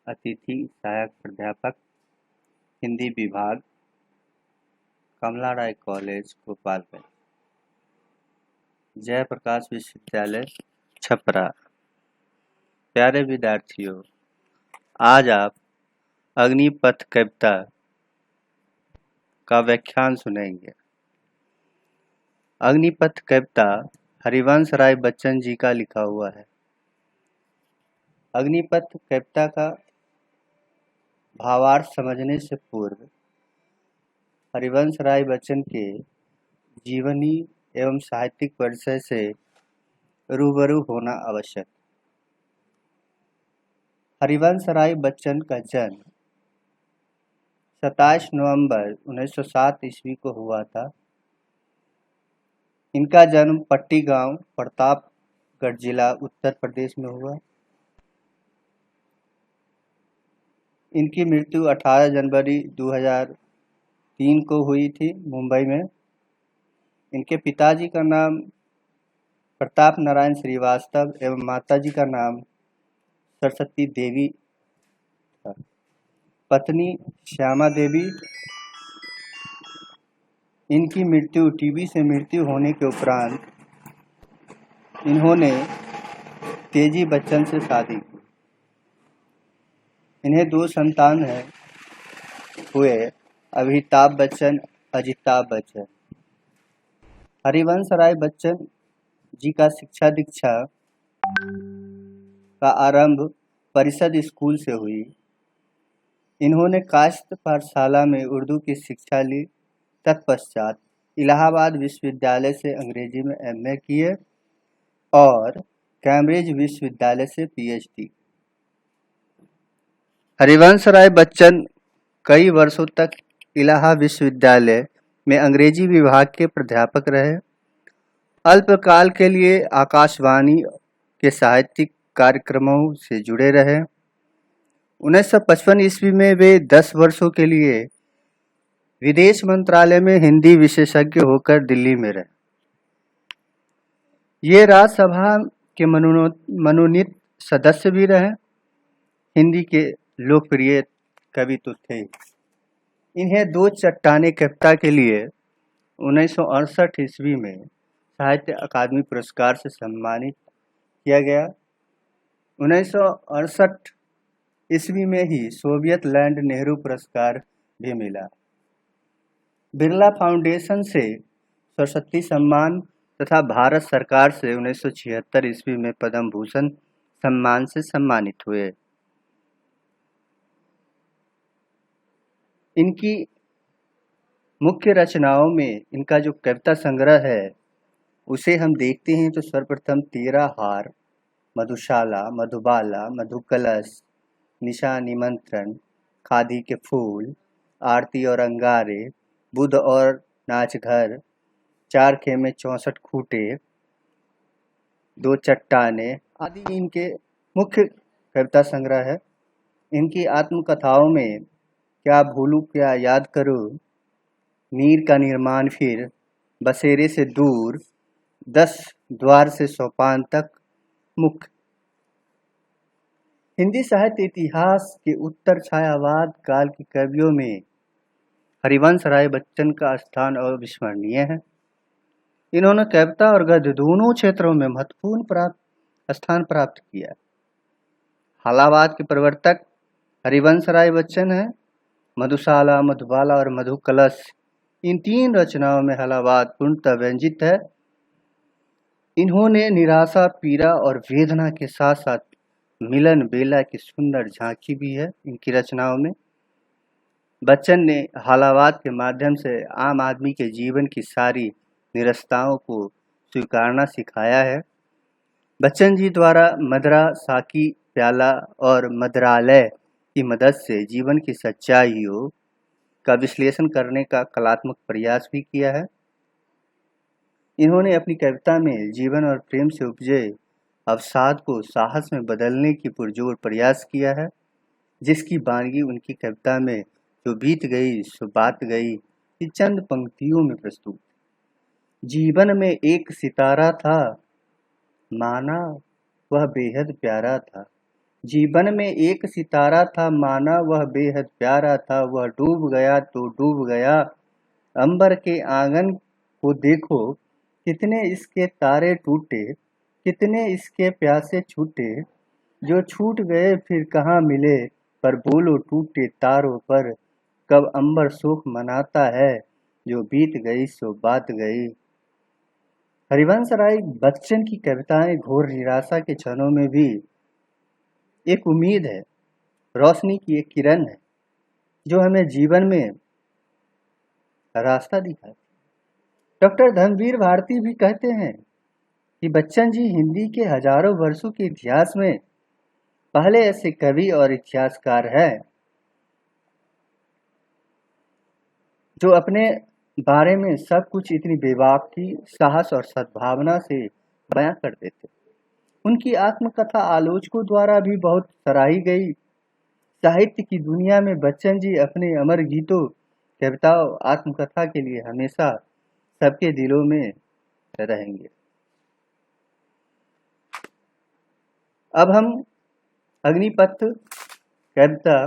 अतिथि सहायक प्राध्यापक, हिंदी विभाग, कमला राय कॉलेज, गोपालगंज, जयप्रकाश विश्वविद्यालय, छपरा। प्यारे विद्यार्थियों, आज आप अग्निपथ कविता का व्याख्यान सुनेंगे। अग्निपथ कविता हरिवंश राय बच्चन जी का लिखा हुआ है। अग्निपथ कविता का भावार्थ समझने से पूर्व हरिवंश राय बच्चन के जीवनी एवं साहित्यिक परिचय से रूबरू होना आवश्यक। हरिवंश राय बच्चन का जन्म 27 नवंबर 1907 ईस्वी को हुआ था। इनका जन्म पट्टी गांव, प्रतापगढ़ जिला, उत्तर प्रदेश में हुआ। इनकी मृत्यु 18 जनवरी 2003 को हुई थी, मुंबई में। इनके पिताजी का नाम प्रताप नारायण श्रीवास्तव एवं माताजी का नाम सरस्वती देवी था। पत्नी श्यामा देवी। इनकी मृत्यु टीबी से मृत्यु होने के उपरांत इन्होंने तेजी बच्चन से शादी की। इन्हें 2 संतान हुए, अभिताभ बच्चन, अजिताभ बच्चन। हरिवंश राय बच्चन जी का शिक्षा दीक्षा का आरंभ परिषद स्कूल से हुई। इन्होंने कायस्थ पाठशाला में उर्दू की शिक्षा ली। तत्पश्चात इलाहाबाद विश्वविद्यालय से अंग्रेजी में एमए किए और कैम्ब्रिज विश्वविद्यालय से पीएचडी। हरिवंश राय बच्चन कई वर्षों तक इलाहाबाद विश्वविद्यालय में अंग्रेजी विभाग के प्राध्यापक रहे। अल्पकाल के लिए आकाशवाणी के साहित्यिक कार्यक्रमों से जुड़े रहे। 1955 ईस्वी में वे 10 वर्षों के लिए विदेश मंत्रालय में हिंदी विशेषज्ञ होकर दिल्ली में रहे। ये राज्यसभा के मनोनीत सदस्य भी रहे। हिंदी के लोकप्रिय कवि तो थे। इन्हें 2 चट्टानें कविता के लिए 1968 ईस्वी में साहित्य अकादमी पुरस्कार से सम्मानित किया गया। 1968 ईस्वी में ही सोवियत लैंड नेहरू पुरस्कार भी मिला। बिरला फाउंडेशन से सरस्वती सम्मान तथा भारत सरकार से 1976 ईस्वी में पद्म भूषण सम्मान से सम्मानित हुए। इनकी मुख्य रचनाओं में इनका जो कविता संग्रह है उसे हम देखते हैं तो सर्वप्रथम 13 हार, मधुशाला, मधुबाला, मधुकलश, निशा निमंत्रण, खादी के फूल, आरती और अंगारे, बुध और नाचघर, 4 खेमे 64 खूटे, 2 चट्टाने आदि इनके मुख्य कविता संग्रह है। इनकी आत्मकथाओं में क्या भूलूं क्या याद करूं, मीर का निर्माण फिर, बसेरे से दूर, 10 द्वार से सोपान तक मुख्य। हिंदी साहित्य इतिहास के उत्तर छायावाद काल के कवियों में हरिवंश राय बच्चन का स्थान अविस्मरणीय है। इन्होंने कविता और गद्य दोनों क्षेत्रों में महत्वपूर्ण स्थान प्राप्त किया। हालावाद के प्रवर्तक हरिवंश राय बच्चन हैं। मधुशाला, मधुबाला और मधुकलश, इन 3 रचनाओं में हालावाद पूर्णतः व्यंजित है। इन्होंने निराशा, पीड़ा और वेदना के साथ साथ मिलन बेला की सुंदर झांकी भी है इनकी रचनाओं में। बच्चन ने हालावाद के माध्यम से आम आदमी के जीवन की सारी निरस्ताओं को स्वीकारना सिखाया है। बच्चन जी द्वारा मदरा, साकी, प्याला और मदरालय की मदद से जीवन की सच्चाइयों का विश्लेषण करने का कलात्मक प्रयास भी किया है। इन्होंने अपनी कविता में जीवन और प्रेम से उपजे अवसाद को साहस में बदलने की पुरजोर प्रयास किया है, जिसकी बानगी उनकी कविता में जो बीत गई सो बात गई कि चंद पंक्तियों में प्रस्तुत। जीवन में एक सितारा था, माना वह बेहद प्यारा था, जीवन में एक सितारा था, माना वह बेहद प्यारा था, वह डूब गया तो डूब गया। अंबर के आंगन को देखो, कितने इसके तारे टूटे, कितने इसके प्यासे छूटे। जो छूट गए फिर कहाँ मिले, पर बोलो टूटे तारों पर, कब अंबर सुख मनाता है, जो बीत गई सो बात गई। हरिवंश राय बच्चन की कविताएं घोर निराशा के क्षणों में भी एक उम्मीद है, रोशनी की एक किरण है, जो हमें जीवन में रास्ता दिखाती। डॉक्टर धर्मवीर भारती भी कहते हैं कि बच्चन जी हिंदी के हजारों वर्षों के इतिहास में पहले ऐसे कवि और इतिहासकार हैं जो अपने बारे में सब कुछ इतनी बेबाकी, साहस और सद्भावना से बयां कर देते। उनकी आत्मकथा आलोचकों द्वारा भी बहुत सराही गई। साहित्य की दुनिया में बच्चन जी अपने अमर गीतों, कविताओं, आत्मकथा के लिए हमेशा सबके दिलों में रहेंगे। अब हम अग्निपथ कविता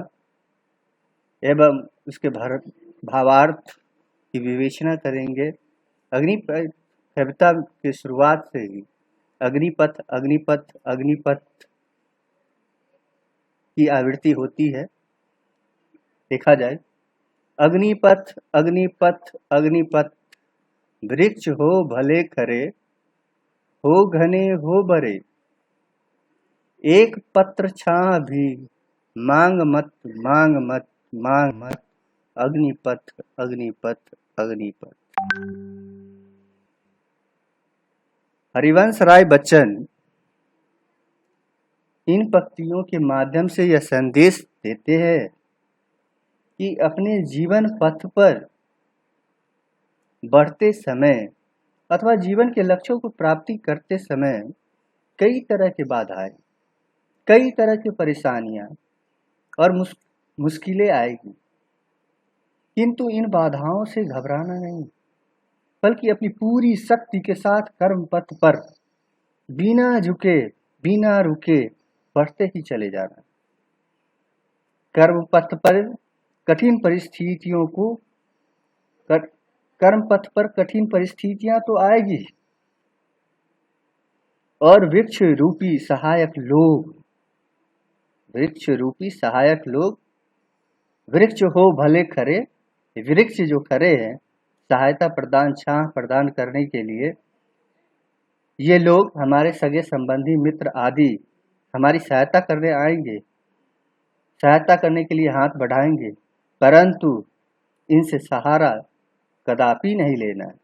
एवं उसके भावार्थ की विवेचना करेंगे। अग्निपथ कविता की शुरुआत से ही अग्निपथ अग्निपथ अग्निपथ की आवृत्ति होती है। देखा जाए, अग्निपथ अग्निपथ अग्निपथ, वृक्ष हो भले खरे, हो घने हो बरे, एक पत्र छाह भी, मांग मत मांग मत मांग मत, अग्निपथ अग्निपथ अग्निपथ। हरिवंश राय बच्चन इन पंक्तियों के माध्यम से यह संदेश देते हैं कि अपने जीवन पथ पर बढ़ते समय अथवा जीवन के लक्ष्यों को प्राप्ति करते समय कई तरह की बाधाएं, कई तरह की परेशानियां और मुश्किलें आएगी, किंतु इन बाधाओं से घबराना नहीं, बल्कि अपनी पूरी शक्ति के साथ कर्म पथ पर बिना झुके बिना रुके बढ़ते ही चले जाना। कर्म पथ पर कठिन परिस्थितियों को कर्म पथ पर कठिन परिस्थितियां तो आएगी, और वृक्ष रूपी सहायक लोग, वृक्ष रूपी सहायक लोग, वृक्ष हो भले खरे, वृक्ष जो खरे हैं सहायता प्रदान, छांव प्रदान करने के लिए, ये लोग हमारे सगे संबंधी मित्र आदि हमारी सहायता करने आएंगे, सहायता करने के लिए हाथ बढ़ाएंगे, परंतु इनसे सहारा कदापि नहीं लेना है।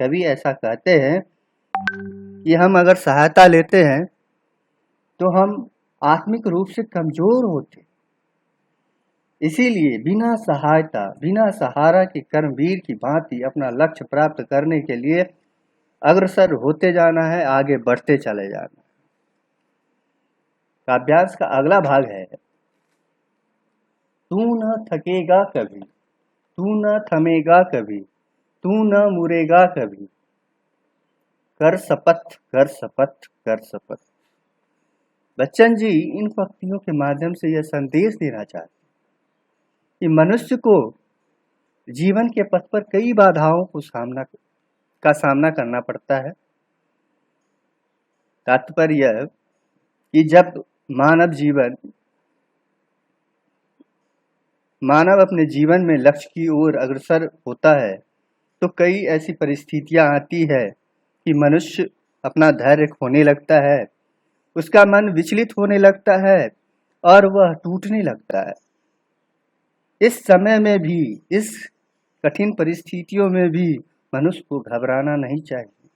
कभी ऐसा कहते हैं कि हम अगर सहायता लेते हैं तो हम आत्मिक रूप से कमजोर होते, इसीलिए बिना सहायता बिना सहारा के कर्मवीर की भांति अपना लक्ष्य प्राप्त करने के लिए अग्रसर होते जाना है, आगे बढ़ते चले जाना है। काव्यांश का अगला भाग है, तू न थकेगा कभी, तू न थमेगा कभी, तू न मुरेगा कभी, कर शपथ कर शपथ कर शपथ। बच्चन जी इन पंक्तियों के माध्यम से यह संदेश देना चाहते कि मनुष्य को जीवन के पथ पर कई बाधाओं को सामना करना पड़ता है। तात्पर्य कि जब मानव अपने जीवन में लक्ष्य की ओर अग्रसर होता है तो कई ऐसी परिस्थितियां आती है कि मनुष्य अपना धैर्य खोने लगता है, उसका मन विचलित होने लगता है और वह टूटने लगता है। इस समय में भी, इस कठिन परिस्थितियों में भी मनुष्य को घबराना नहीं चाहिए,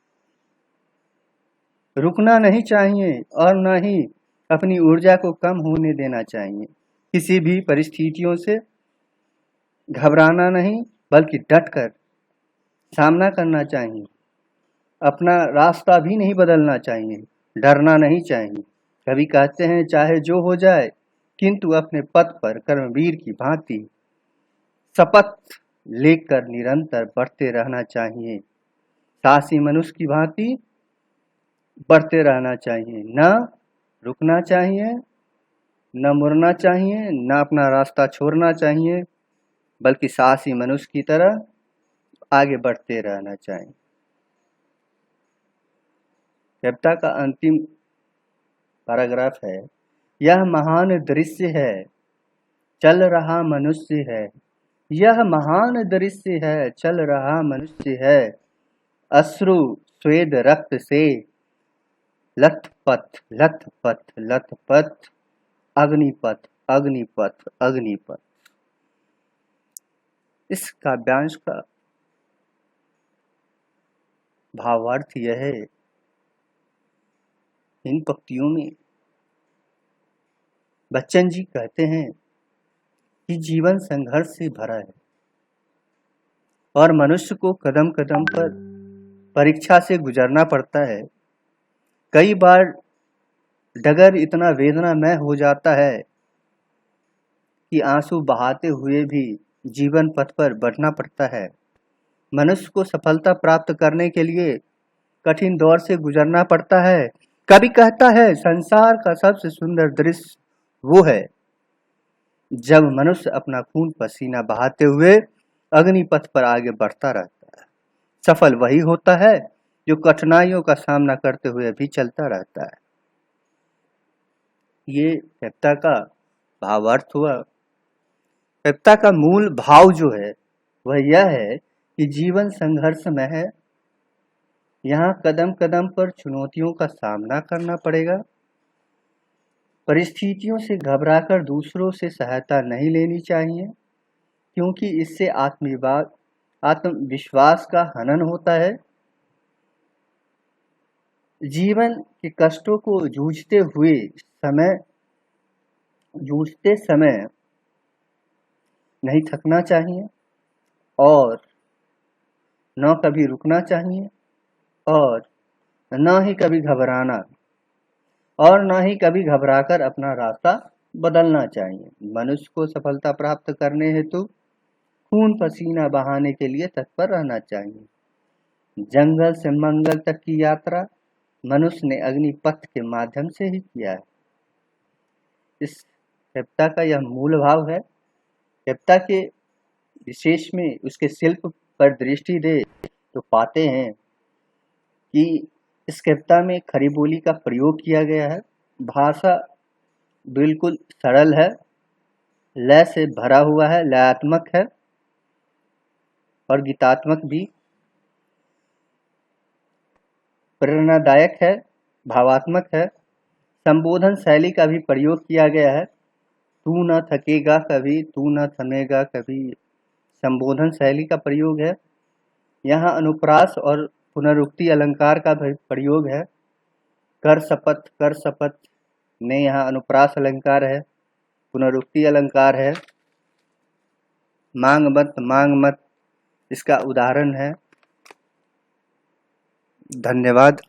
रुकना नहीं चाहिए और न ही अपनी ऊर्जा को कम होने देना चाहिए। किसी भी परिस्थितियों से घबराना नहीं, बल्कि डटकर सामना करना चाहिए। अपना रास्ता भी नहीं बदलना चाहिए, डरना नहीं चाहिए। कभी कहते हैं चाहे जो हो जाए, किंतु अपने पथ पर कर्मवीर की भांति शपथ लेकर निरंतर बढ़ते रहना चाहिए। साहसी मनुष्य की भांति बढ़ते रहना चाहिए, न रुकना चाहिए न मुड़ना चाहिए, न अपना रास्ता छोड़ना चाहिए, बल्कि साहसी मनुष्य की तरह आगे बढ़ते रहना चाहिए। कविता का अंतिम पैराग्राफ है, यह महान दृश्य है, चल रहा मनुष्य है। यह महान दृश्य है, चल रहा मनुष्य है। अश्रु स्वेद रक्त से लथपथ लथपथ लथपथ, अग्निपथ अग्निपथ अग्निपथ। इस काव्यांश का भावार्थ यह है, इन पंक्तियों में बच्चन जी कहते हैं कि जीवन संघर्ष से भरा है और मनुष्य को कदम कदम पर परीक्षा से गुजरना पड़ता है। कई बार डगर इतना वेदनामय हो जाता है कि आंसू बहाते हुए भी जीवन पथ पर बढ़ना पड़ता है। मनुष्य को सफलता प्राप्त करने के लिए कठिन दौर से गुजरना पड़ता है। कवि कहता है, संसार का सबसे सुंदर दृश्य वो है जब मनुष्य अपना खून पसीना बहाते हुए अग्निपथ पर आगे बढ़ता रहता है। सफल वही होता है जो कठिनाइयों का सामना करते हुए भी चलता रहता है। ये कविता का भावार्थ हुआ। कविता का मूल भाव जो है वह यह है कि जीवन संघर्षमय है। यहाँ कदम कदम पर चुनौतियों का सामना करना पड़ेगा। परिस्थितियों से घबराकर दूसरों से सहायता नहीं लेनी चाहिए, क्योंकि इससे आत्मविश्वास का हनन होता है। जीवन के कष्टों को जूझते समय नहीं थकना चाहिए और न कभी रुकना चाहिए और न ही कभी घबराना और न ही कभी घबराकर अपना रास्ता बदलना चाहिए। मनुष्य को सफलता प्राप्त करने हेतु खून पसीना बहाने के लिए तत्पर रहना चाहिए। जंगल से मंगल तक की यात्रा मनुष्य ने अग्निपथ के माध्यम से ही किया है। इस कविता का यह मूल भाव है। कविता के विशेष में उसके शिल्प पर दृष्टि दे तो पाते हैं कि इस कविता में खरी बोली का प्रयोग किया गया है। भाषा बिल्कुल सरल है, लय से भरा हुआ है, लयात्मक है और गीतात्मक भी, प्रेरणादायक है, भावात्मक है। संबोधन शैली का भी प्रयोग किया गया है। तू न थकेगा कभी, तू न थमेगा कभी, संबोधन शैली का प्रयोग है। यहाँ अनुप्रास और पुनरुक्ति अलंकार का भी प्रयोग है। कर शपथ में यहाँ अनुप्रास अलंकार है, पुनरुक्ति अलंकार है। मांग मत इसका उदाहरण है। धन्यवाद।